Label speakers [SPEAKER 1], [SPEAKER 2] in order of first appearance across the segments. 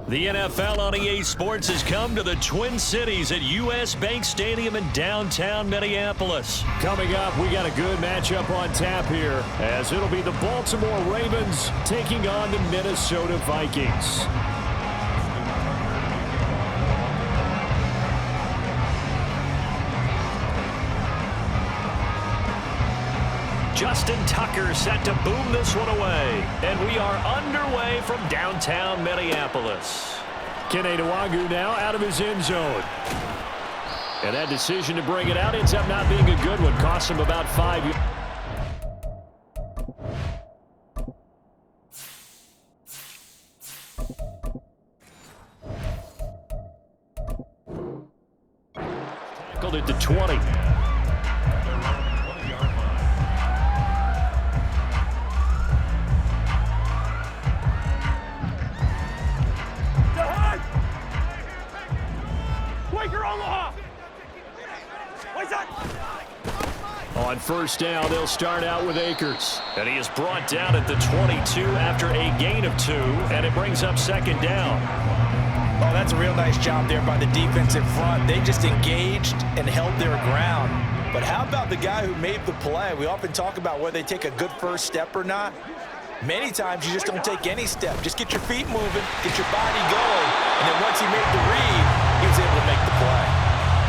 [SPEAKER 1] The NFL on EA Sports has come to the Twin Cities at U.S. Bank Stadium in downtown Minneapolis. Coming up, we got a good matchup on tap here, as it'll be the Baltimore Ravens taking on the Minnesota Vikings. Justin Tucker set to boom this one away. And we are underway from downtown Minneapolis. Kene Nwangwu now out of his end zone. And that decision to bring it out ends up not being a good one. Cost him about 5 yards. Tackled it to 20. On first down, they'll start out with Akers. And he is brought down at the 22 after a gain of 2, and it brings up second down.
[SPEAKER 2] Oh, that's a real nice job there by the defensive front. They just engaged and held their ground. But how about the guy who made the play? We often talk about whether they take a good first step or not. Many times you just don't take any step. Just get your feet moving, get your body going, and then once he made the read, he was able to make the play.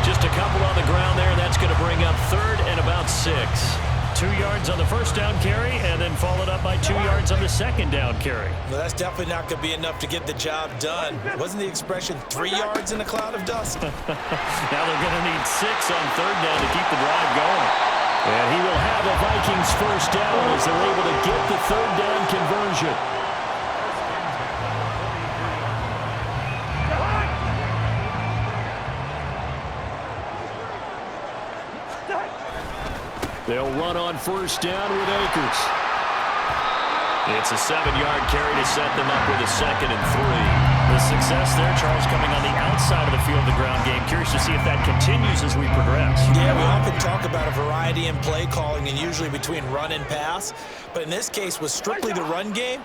[SPEAKER 1] Just a couple on the ground there. That's going to bring up third and about 6. 2 yards on the first down carry, and then followed up by 2 yards on the second down carry.
[SPEAKER 2] Well, that's definitely not going to be enough to get the job done. Wasn't the expression 3 yards in a cloud of dust?
[SPEAKER 1] Now they're going to need 6 on third down to keep the drive going. And he will have a Vikings first down as they're able to get the third down conversion. They'll run on first down with Akers. It's a 7-yard carry to set them up with a 2nd and 3. The success there, Charles, coming on the outside of the field, the ground game. Curious to see if that continues as we progress.
[SPEAKER 2] Yeah, we often talk about a variety in play calling and usually between run and pass. But in this case, with strictly the run game,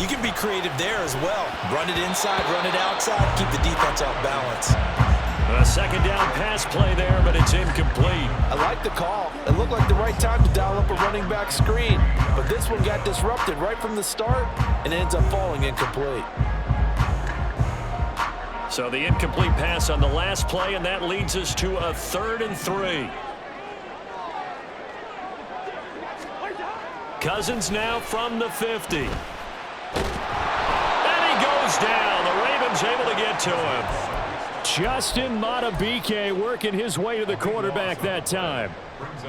[SPEAKER 2] you can be creative there as well. Run it inside, run it outside, keep the defense off balance.
[SPEAKER 1] A second down pass play there, but it's incomplete.
[SPEAKER 3] I like the call. It looked like the right time to dial up a running back screen. But this one got disrupted right from the start and ends up falling incomplete.
[SPEAKER 1] So the incomplete pass on the last play, and that leads us to a 3rd and 3. Cousins now from the 50. And he goes down. The Ravens able to get to him. Justin Madubuike working his way to the quarterback that time.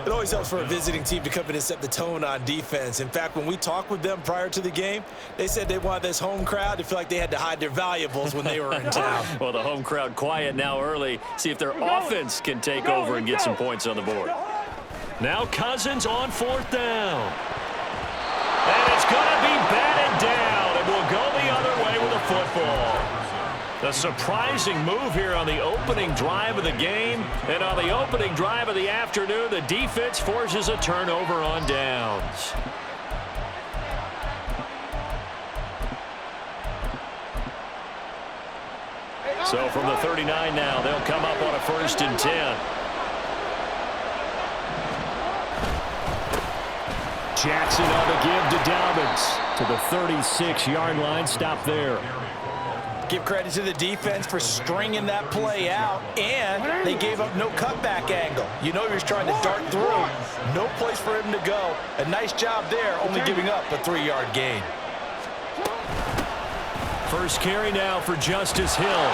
[SPEAKER 2] It always helps for a visiting team to come in and set the tone on defense. In fact, when we talked with them prior to the game, they said they wanted this home crowd to feel like they had to hide their valuables when they were in town.
[SPEAKER 1] Well, the home crowd quiet now early. See if their offense can take over and get some points on the board. Now Cousins on 4th down. And it's going to be batted down. It will go the other way with a football. A surprising move here on the opening drive of the game. And on the opening drive of the afternoon, the defense forces a turnover on downs. So from the 39 now, they'll come up on a 1st and 10. Jackson on the give to Dobbins to the 36-yard line. Stop there.
[SPEAKER 2] Give credit to the defense for stringing that play out, and they gave up no cutback angle. You know he was trying to dart through. No place for him to go. A nice job there, only giving up a 3-yard gain.
[SPEAKER 1] First carry now for Justice Hill.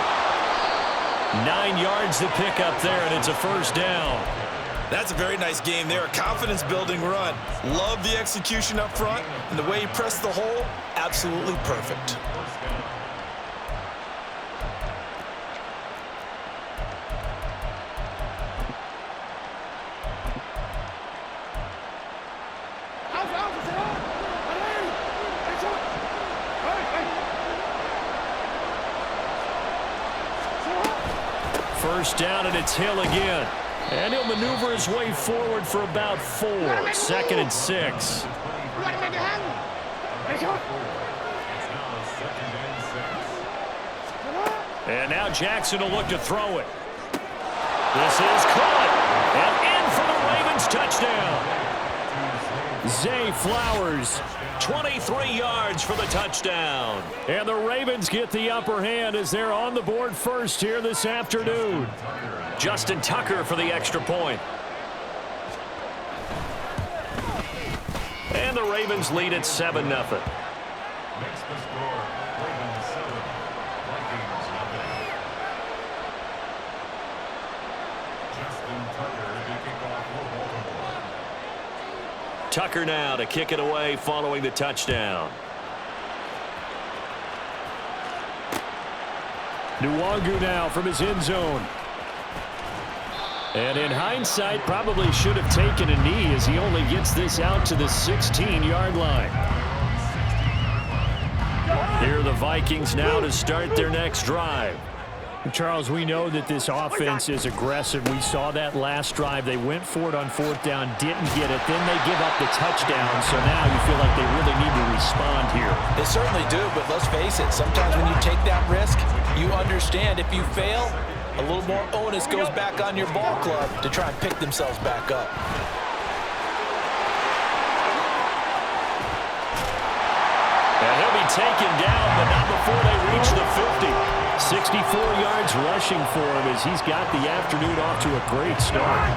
[SPEAKER 1] 9 yards to pick up there, and it's a first down.
[SPEAKER 2] That's a very nice game there. A confidence-building run. Love the execution up front, and the way he pressed the hole, absolutely perfect.
[SPEAKER 1] First down, and it's Hill again. And he'll maneuver his way forward for about 4. 2nd and 6. And now Jackson will look to throw it. This is caught. And in for the Ravens touchdown. Zay Flowers, 23 yards for the touchdown. And the Ravens get the upper hand as they're on the board first here this afternoon. Justin Tucker for the extra point. And the Ravens lead at 7-0. Tucker now to kick it away following the touchdown. Nwangu now from his end zone. And in hindsight, probably should have taken a knee as he only gets this out to the 16-yard line. Here are the Vikings now to start their next drive. Charles, we know that this offense is aggressive. We saw that last drive. They went for it on fourth down, didn't get it. Then they give up the touchdown. So now you feel like they really need to respond here.
[SPEAKER 2] They certainly do, but let's face it. Sometimes when you take that risk, you understand if you fail, a little more onus goes back on your ball club to try and pick themselves back up.
[SPEAKER 1] And he'll be taken down, but not before they reach the 50. 64 yards rushing for him as he's got the afternoon off to a great start.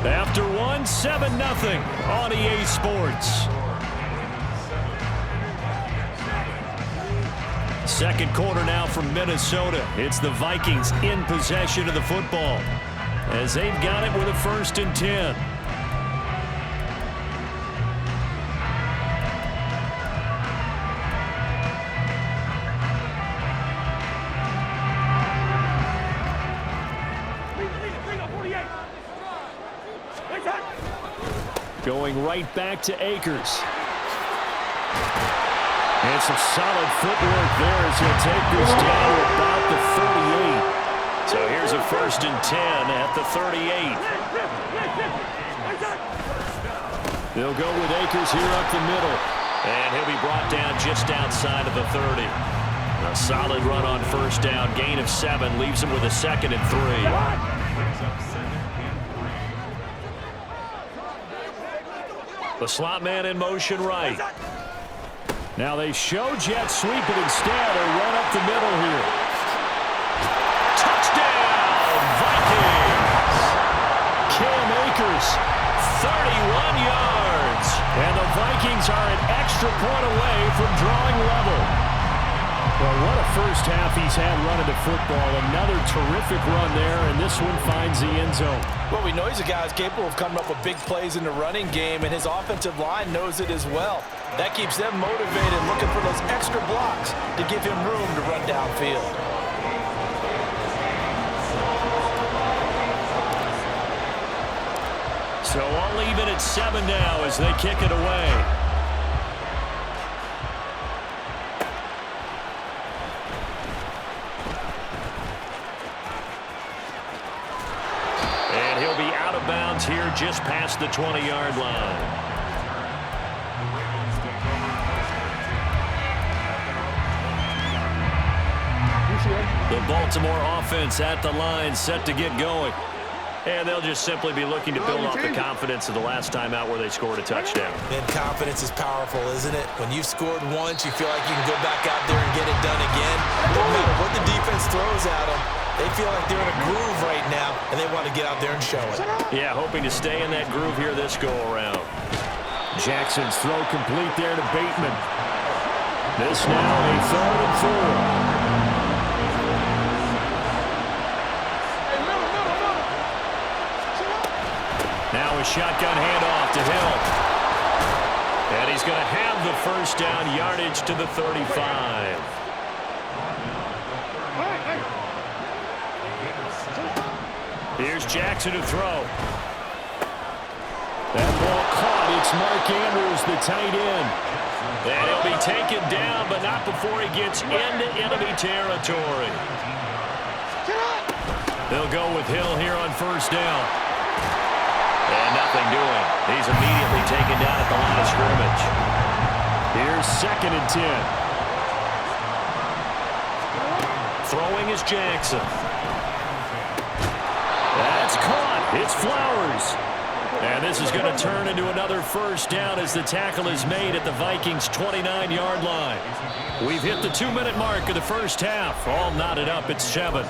[SPEAKER 1] After one, 7-0 on EA Sports. Second quarter now from Minnesota. It's the Vikings in possession of the football as they've got it with a 1st and 10. Going right back to Akers. And some solid footwork there as he'll take this down to about the 38. So here's a 1st and 10 at the 38. They'll go with Akers here up the middle. And he'll be brought down just outside of the 30. A solid run on 1st down. Gain of 7 leaves him with a 2nd and 3. The slot man in motion right. Now they show jet sweep, but instead they run up the middle here. Touchdown, Vikings! Cam Akers, 31 yards. And the Vikings are an extra point away from drawing level. Well, what a first half he's had running the football. Another terrific run there, and this one finds the end zone.
[SPEAKER 2] Well, we know he's a guy who's capable of coming up with big plays in the running game, and his offensive line knows it as well. That keeps them motivated, looking for those extra blocks to give him room to run downfield.
[SPEAKER 1] So all even at 7 now as they kick it away. And he'll be out of bounds here just past the 20-yard line. The Baltimore offense at the line, set to get going. And they'll just simply be looking to build off the confidence of the last time out where they scored a touchdown.
[SPEAKER 2] And confidence is powerful, isn't it? When you've scored once, you feel like you can go back out there and get it done again. No matter what the defense throws at them, they feel like they're in a groove right now, and they want to get out there and show it.
[SPEAKER 1] Yeah, hoping to stay in that groove here this go-around. Jackson's throw complete there to Bateman. This now a 3rd and 4. Now a shotgun handoff to Hill. And he's going to have the 1st down, yardage to the 35. Here's Jackson to throw. That ball caught. It's Mark Andrews, the tight end. And he'll be taken down, but not before he gets into enemy territory. They'll go with Hill here on 1st down. And nothing doing. He's immediately taken down at the line of scrimmage. Here's 2nd and 10. Throwing is Jackson. That's caught. It's Flowers. And this is going to turn into another first down as the tackle is made at the Vikings' 29-yard line. We've hit the 2-minute mark of the first half. All knotted up at 7.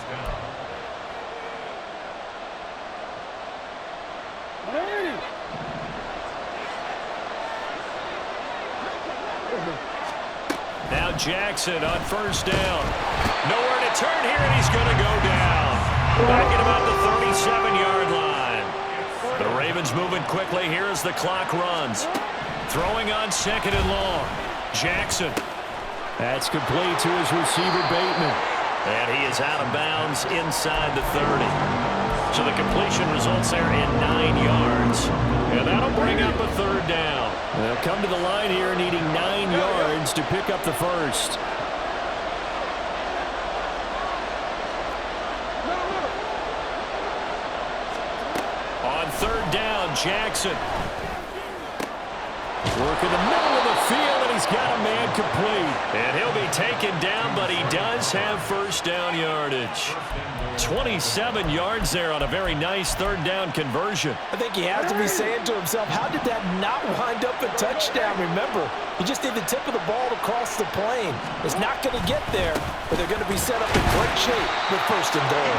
[SPEAKER 1] Now Jackson on first down. Nowhere to turn here, and he's going to go down. Back at about the 37-yard line. The Ravens moving quickly here as the clock runs. Throwing on 2nd and long. Jackson. That's complete to his receiver, Bateman. And he is out of bounds inside the 30. So the completion results there in 9 yards. And that'll bring up a 3rd down. They'll come to the line here needing 9 yards to pick up the first. On 3rd down, Jackson. Work in the middle of the field, and he's got a man complete. And he'll be taken down, but he does have first down yardage. 27 yards there on a very nice 3rd down conversion.
[SPEAKER 2] I think he has to be saying to himself, how did that not wind up a touchdown? Remember, you just need the tip of the ball to cross the plane. It's not going to get there, but they're going to be set up in great shape with 1st and goal.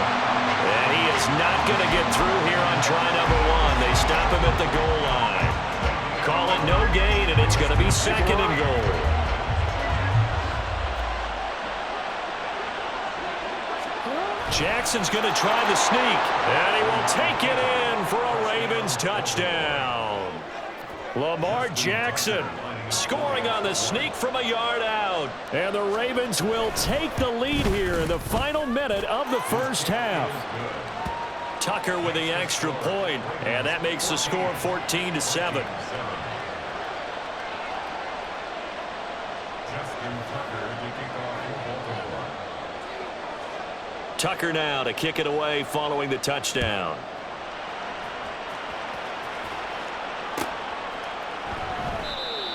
[SPEAKER 1] And he is not going to get through here on try number 1. They stop him at the goal line. Call it no gain, and it's going to be 2nd and goal. Jackson's going to try the sneak, and he will take it in for a Ravens touchdown. Lamar Jackson scoring on the sneak from a yard out. And the Ravens will take the lead here in the final minute of the first half. Tucker with the extra point, and that makes the score 14-7. Tucker now to kick it away following the touchdown.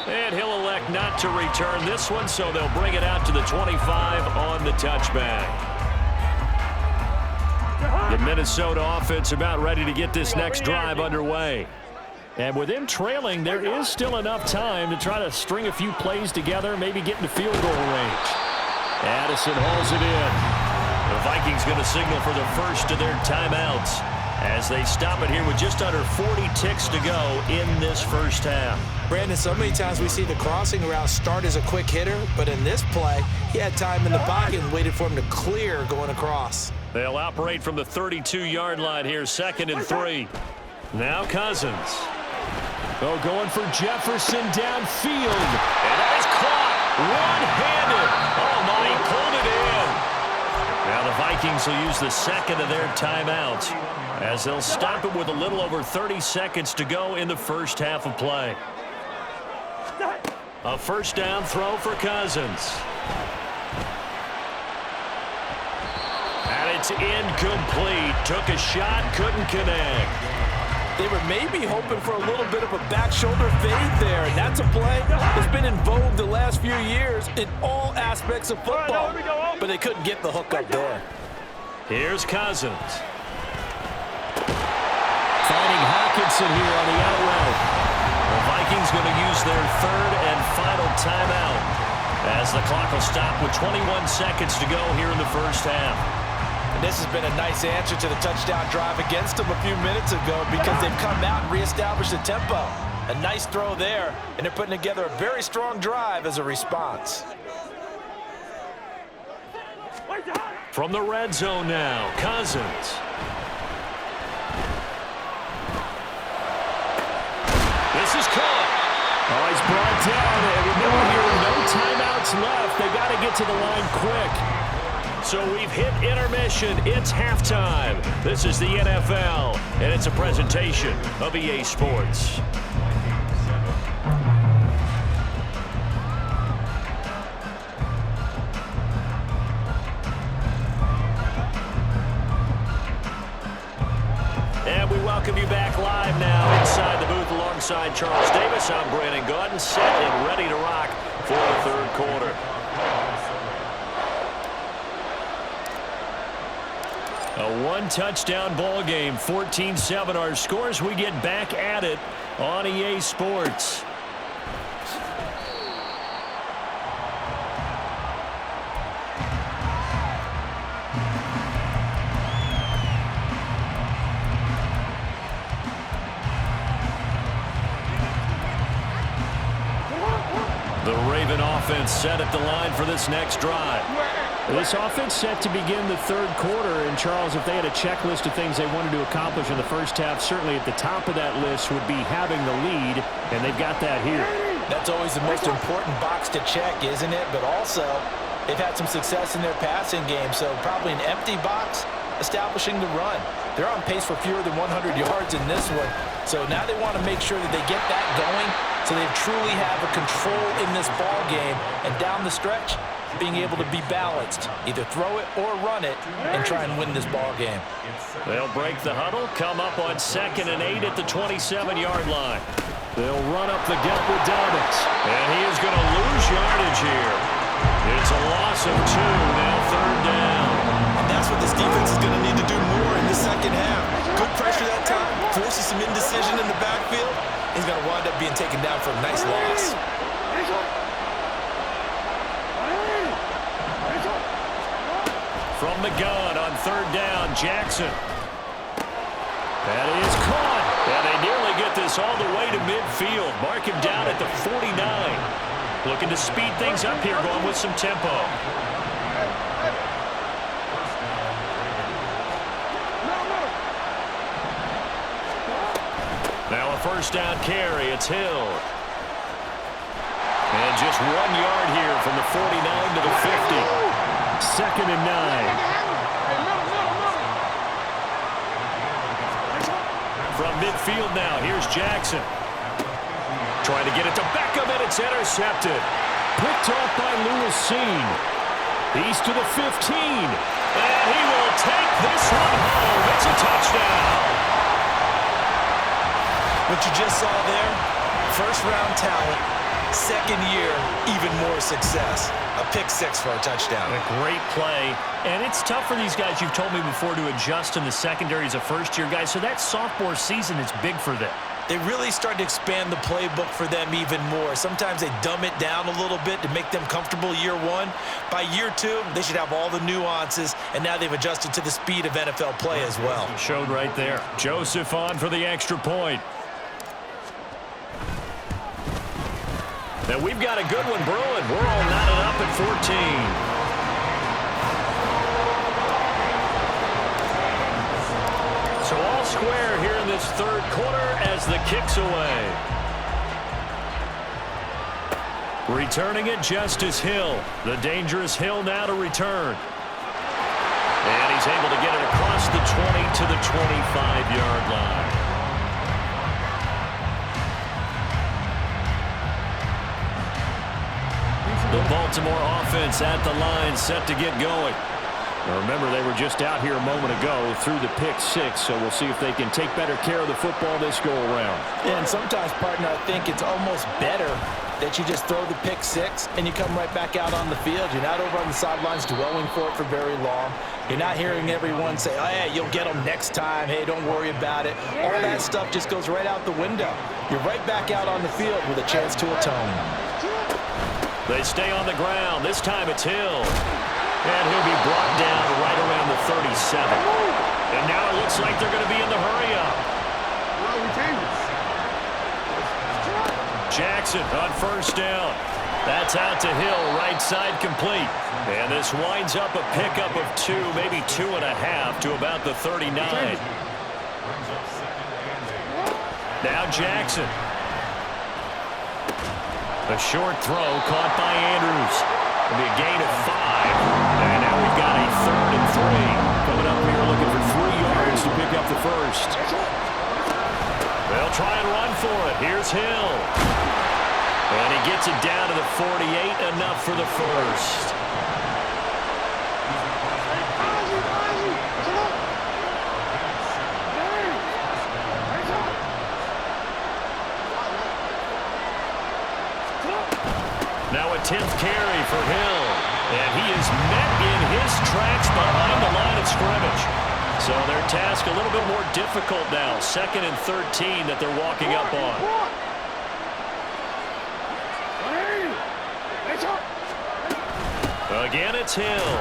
[SPEAKER 1] And he'll elect not to return this one, so they'll bring it out to the 25 on the touchback. The Minnesota offense about ready to get this next drive underway. And with them trailing, there is still enough time to try to string a few plays together, maybe get into field goal range. Addison hauls it in. The Vikings going to signal for the first of their timeouts as they stop it here with just under 40 ticks to go in this first half.
[SPEAKER 2] Brandon, so many times we see the crossing route start as a quick hitter, but in this play, he had time in the pocket and waited for him to clear going across.
[SPEAKER 1] They'll operate from the 32-yard line here, 2nd and 3. Now Cousins. Oh, going for Jefferson downfield. And that is caught one-handed. Oh, my, he pulled it in. Now the Vikings will use the 2nd of their timeouts as they'll stop it with a little over 30 seconds to go in the first half of play. A first down throw for Cousins. And it's incomplete. Took a shot, couldn't connect.
[SPEAKER 2] They were maybe hoping for a little bit of a back shoulder fade there, and that's a play that's been in vogue the last few years in all aspects of football, but they couldn't get the hook up there.
[SPEAKER 1] Here's Cousins. Finding Hawkinson here on the out route. The Vikings going to use their 3rd and final timeout as the clock will stop with 21 seconds to go here in the first half.
[SPEAKER 2] And this has been a nice answer to the touchdown drive against them a few minutes ago because they've come out and reestablished the tempo. A nice throw there, and they're putting together a very strong drive as a response.
[SPEAKER 1] From the red zone now, Cousins. This is caught. Oh, he's brought down, and remember here, no timeouts left. They got to get to the line quick. So we've hit intermission. It's halftime. This is the NFL, and it's a presentation of EA Sports. And we welcome you back live now inside the booth alongside Charles Davis. I'm Brandon Gaudin, set and ready to rock for the 3rd quarter. A one-touchdown ball game, 14-7 our scores. We get back at it on EA Sports. The Raven offense set at the line for this next drive.
[SPEAKER 4] This offense set to begin the third quarter. And, Charles, if they had a checklist of things they wanted to accomplish in the first half, certainly at the top of that list would be having the lead, and they've got that here.
[SPEAKER 2] That's always the most important box to check, isn't it? But also, they've had some success in their passing game, so probably an empty box establishing the run. They're on pace for fewer than 100 yards in this one, so now they want to make sure that they get that going so they truly have a control in this ball game, and down the stretch, being able to be balanced, either throw it or run it, and try and win this ball game.
[SPEAKER 1] They'll break the huddle, come up on 2nd and 8 at the 27-yard line. They'll run up the gut with Dobbins, and he is going to lose yardage here. It's a loss of 2, now 3rd down.
[SPEAKER 2] And that's what this defense is going to need to do more in the second half. Good pressure that time, forces some indecision in the backfield. He's going to wind up being taken down for a nice loss.
[SPEAKER 1] From the gun on 3rd down, Jackson. That is caught. And they nearly get this all the way to midfield. Mark him down at the 49. Looking to speed things up here, going with some tempo. Now a 1st down carry. It's Hill. And just 1 yard here from the 49 to the 50. 2nd and 9. From midfield now, here's Jackson. Trying to get it to Beckham, and it's intercepted. Picked off by Lewisine. He's to the 15. And he will take this one home. It's a touchdown.
[SPEAKER 2] What you just saw there, first-round talent, second year, even more success. A pick 6 for a touchdown.
[SPEAKER 1] A great play. And it's tough for these guys, you've told me before, to adjust in the secondary as a first-year guy. So that sophomore season is big for them.
[SPEAKER 2] They really started to expand the playbook for them even more. Sometimes they dumb it down a little bit to make them comfortable year 1. By year 2, they should have all the nuances, and now they've adjusted to the speed of NFL play as well.
[SPEAKER 1] Showed right there. Joseph on for the extra point. Now we've got a good one brewing. We're all knotted up at 14. So all square here in this third quarter as the kick's away. Returning it, Justice Hill. The dangerous Hill now to return. And he's able to get it across the 20 to the 25-yard line. The Baltimore offense at the line, set to get going. Now remember, they were just out here a moment ago through the pick 6, so we'll see if they can take better care of the football this go-around.
[SPEAKER 2] Yeah, and sometimes, partner, I think it's almost better that you just throw the pick 6 and you come right back out on the field. You're not over on the sidelines dwelling for it for very long. You're not hearing everyone say, oh, yeah, you'll get them next time. Hey, don't worry about it. All that stuff just goes right out the window. You're right back out on the field with a chance to atone.
[SPEAKER 1] They stay on the ground. This time it's Hill. And he'll be brought down right around the 37. And now it looks like they're going to be in the hurry-up. Jackson on 1st down. That's out to Hill, right side complete. And this winds up a pickup of 2, maybe 2.5 to about the 39. Now Jackson. A short throw caught by Andrews. It'll be a gain of 5. And now we've got a 3rd and 3. Coming up here looking for 3 yards to pick up the first. They'll try and run for it. Here's Hill. And he gets it down to the 48, enough for the first. Now a 10th carry for Hill. And he is met in his tracks behind the line of scrimmage. Well, their task a little bit more difficult now. 2nd and 13 that they're walking up on. Again, it's Hill.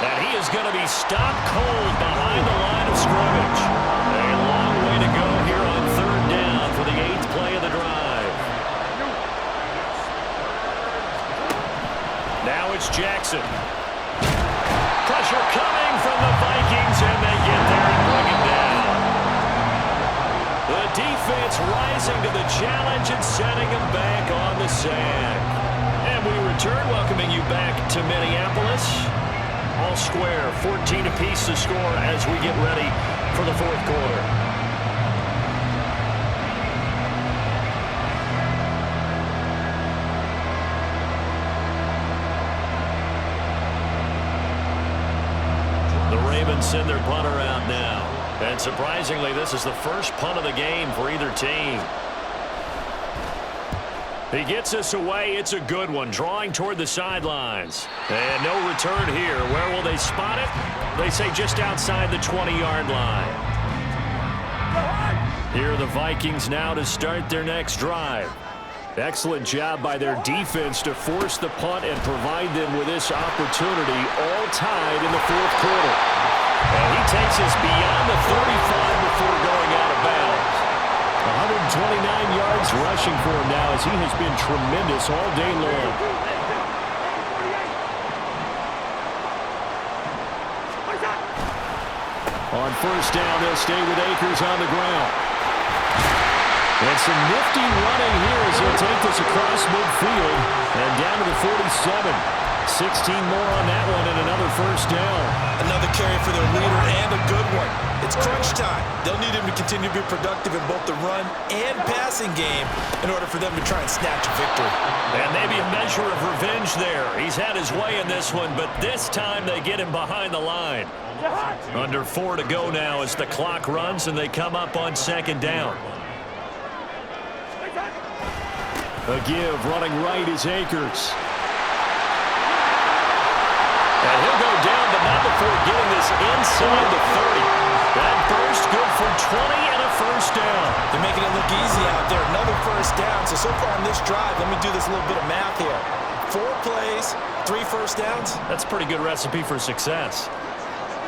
[SPEAKER 1] And he is going to be stopped cold behind the line of scrimmage. A long way to go here on 3rd down for the 8th play of the drive. Now it's Jackson. Pressure coming from the Vikings, and they get there and bring it down. The defense rising to the challenge and setting them back on the sack. And we return, welcoming you back to Minneapolis. All square, 14 apiece to score as we get ready for the 4th quarter. The Ravens send their punter out now. And surprisingly, this is the first punt of the game for either team. He gets us away. It's a good one, drawing toward the sidelines. And no return here. Where will they spot it? They say just outside the 20-yard line. Here are the Vikings now to start their next drive. Excellent job by their defense to force the punt and provide them with this opportunity, all tied in the 4th quarter. And he takes us beyond the 35 before going out of bounds. 129 yards rushing for him now as he has been tremendous all day long. On 1st down, they'll stay with Akers on the ground. And some nifty running here as he'll take this across midfield and down to the 47. 16 more on that one and another 1st down.
[SPEAKER 2] Another carry for their leader and a good one. It's crunch time. They'll need him to continue to be productive in both the run and passing game in order for them to try and snatch a victory.
[SPEAKER 1] And maybe a measure of revenge there. He's had his way in this one, but this time they get him behind the line. Under 4 to go now as the clock runs and they come up on 2nd down.
[SPEAKER 4] A give running right is Akers.
[SPEAKER 1] And he'll go down, but not before getting this inside the 30. That burst good for 20 and a 1st down.
[SPEAKER 2] They're making it look easy out there. Another 1st down. So far on this drive, let me do this little bit of math here. 4 plays, 3 1st downs.
[SPEAKER 1] That's a pretty good recipe for success.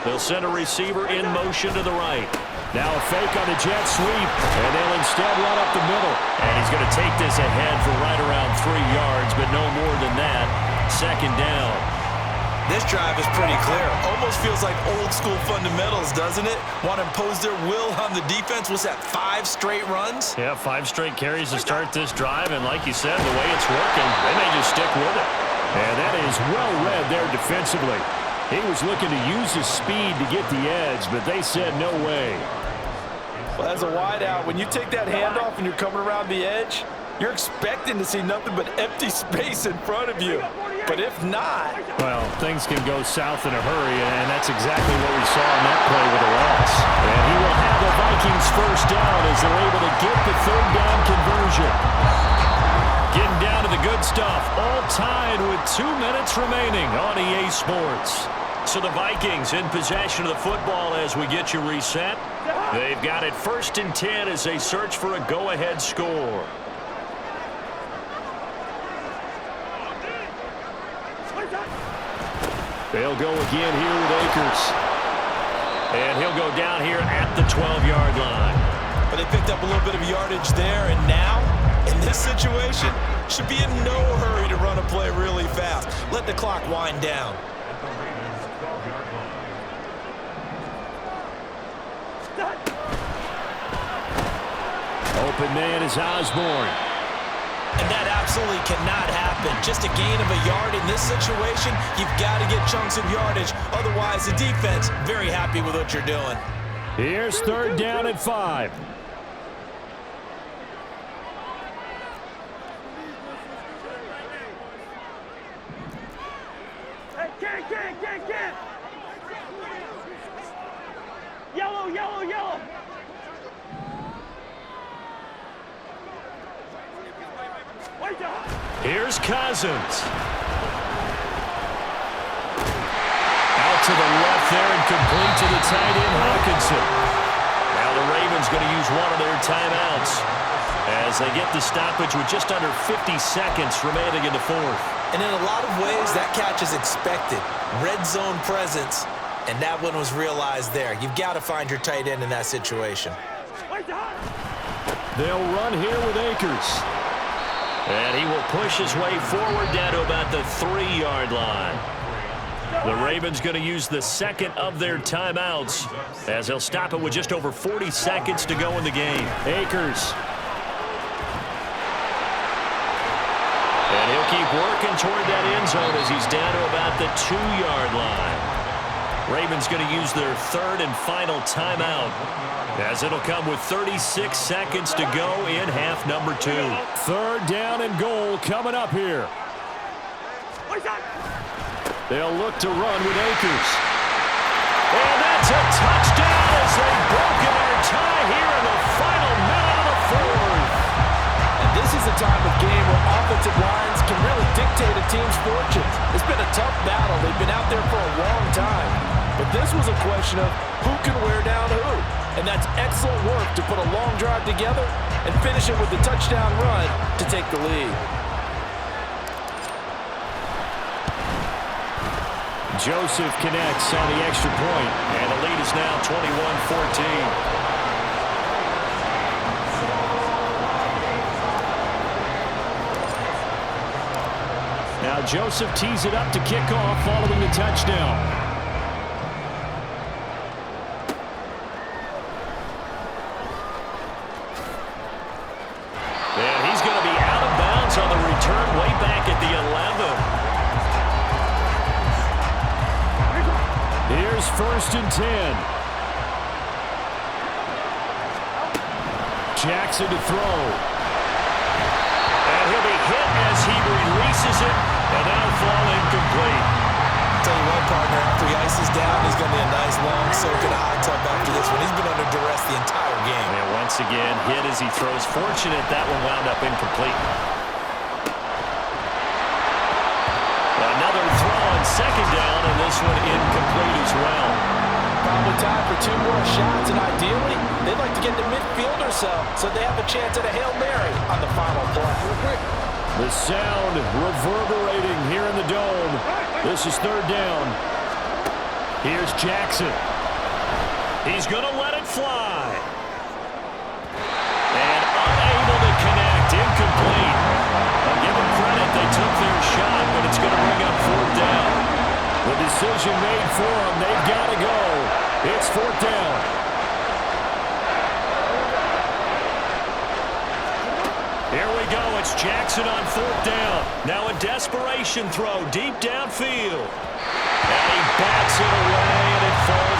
[SPEAKER 1] They'll send a receiver in motion to the right.
[SPEAKER 4] Now a fake on the jet sweep, and they'll instead run up the middle.
[SPEAKER 1] And he's going to take this ahead for right around 3 yards, but no more than that. 2nd down.
[SPEAKER 2] This drive is pretty clear. Almost feels like old school fundamentals, doesn't it? Want to impose their will on the defense. Was that 5 straight runs?
[SPEAKER 1] Yeah, 5 straight carries to start this drive, and like you said, the way it's working, they may just stick with it.
[SPEAKER 4] And that is well read there defensively. He was looking to use his speed to get the edge, but they said no way.
[SPEAKER 3] Well, as a wideout, when you take that handoff and you're coming around the edge, you're expecting to see nothing but empty space in front of you. But if not...
[SPEAKER 4] Well, things can go south in a hurry, and that's exactly what we saw in that play with the loss. And he will have the Vikings 1st down as they're able to get the 3rd down conversion.
[SPEAKER 1] Getting down to the good stuff, all tied with 2 minutes remaining on EA Sports. So the Vikings in possession of the football as we get you reset. They've got it 1st and 10 as they search for a go-ahead score.
[SPEAKER 4] They'll go again here with Akers.
[SPEAKER 1] And he'll go down here at the 12-yard line.
[SPEAKER 2] But they picked up a little bit of yardage there, and now, in this situation, should be in no hurry to run a play really fast. Let the clock wind down.
[SPEAKER 4] Open man is Osborne.
[SPEAKER 2] And that absolutely cannot happen. Just a gain of a yard in this situation, you've got to get chunks of yardage. Otherwise, the defense, very happy with what you're doing.
[SPEAKER 4] Here's 3rd down and 5.
[SPEAKER 5] Get. Yellow.
[SPEAKER 1] Here's Cousins. Out to to the left there and complete to the tight end, Hawkinson. Now the Ravens going to use one of their timeouts as they get the stoppage with just under 50 seconds remaining in the fourth.
[SPEAKER 2] And in a lot of ways, that catch is expected. Red zone presence, and that one was realized there. You've got to find your tight end in that situation.
[SPEAKER 4] They'll run here with Akers.
[SPEAKER 1] And he will push his way forward down to about the 3-yard line. The Ravens going to use the second of their timeouts as they'll stop it with just over 40 seconds to go in the game.
[SPEAKER 4] Akers.
[SPEAKER 1] And he'll keep working toward that end zone as he's down to about the 2-yard line. Ravens going to use their third and final timeout as it'll come with 36 seconds to go in half number 2.
[SPEAKER 4] Third down and goal coming up here. They'll look to run with Akers.
[SPEAKER 1] And that's a touchdown as they've broken our tie here in the final minute of the fourth.
[SPEAKER 3] And this is a time of game where offensive lines can really dictate a team's fortunes. It's been a tough battle. They've been out there for a long time. But this was a question of who can wear down who. And that's excellent work to put a long drive together and finish it with the touchdown run to take the lead.
[SPEAKER 4] Joseph connects on the extra point.
[SPEAKER 1] And the lead is now 21-14.
[SPEAKER 4] Now Joseph tees it up to kick off following the touchdown.
[SPEAKER 1] And he's going to be out of bounds on the return way back at the 11.
[SPEAKER 4] Here's first and 10. Jackson to throw.
[SPEAKER 1] And he'll be hit as he releases it, and that'll fall incomplete.
[SPEAKER 2] Tell you what, partner, after he ices down, he's going to be a nice, long, soaking hot tub after this one. He's been under duress the entire game.
[SPEAKER 1] And once again, hit as he throws. Fortunate that one wound up incomplete. Another throw on second down, and this one incomplete as well.
[SPEAKER 3] Probably time for 2 more shots, and ideally, they'd like to get to midfield or so they have a chance at a Hail Mary on the final play.
[SPEAKER 4] The sound reverberating here in the dome. This is third down. Here's Jackson.
[SPEAKER 1] He's going to let it fly. And unable to connect, incomplete. I'll give them credit, they took their shot, but it's going to bring up fourth down.
[SPEAKER 4] The decision made for them. They've got to go. It's fourth down.
[SPEAKER 1] Here we go. It's Jackson on fourth down. Now a desperation throw deep downfield. And he bats it away, and it falls